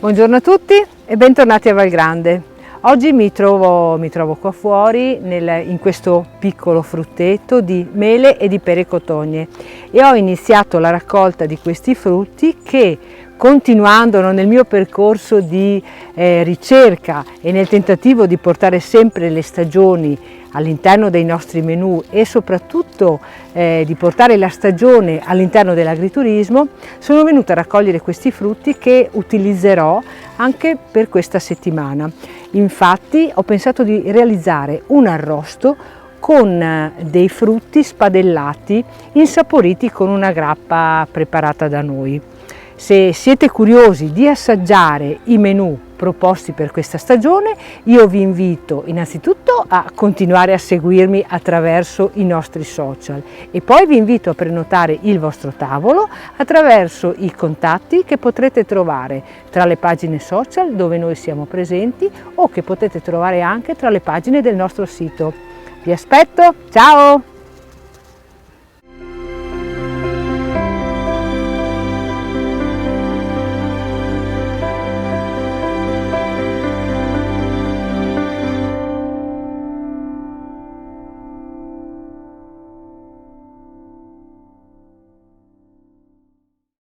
Buongiorno a tutti e bentornati a Valgrande. Oggi mi trovo qua fuori in questo piccolo frutteto di mele e di pere cotogne e ho iniziato la raccolta di questi frutti che, continuando nel mio percorso di ricerca e nel tentativo di portare sempre le stagioni all'interno dei nostri menù e soprattutto di portare la stagione all'interno dell'agriturismo, sono venuta a raccogliere questi frutti che utilizzerò anche per questa settimana. Infatti ho pensato di realizzare un arrosto con dei frutti spadellati insaporiti con una grappa preparata da noi. Se siete curiosi di assaggiare i menù proposti per questa stagione, io vi invito innanzitutto a continuare a seguirmi attraverso i nostri social e poi vi invito a prenotare il vostro tavolo attraverso i contatti che potrete trovare tra le pagine social dove noi siamo presenti o che potete trovare anche tra le pagine del nostro sito. Vi aspetto, ciao!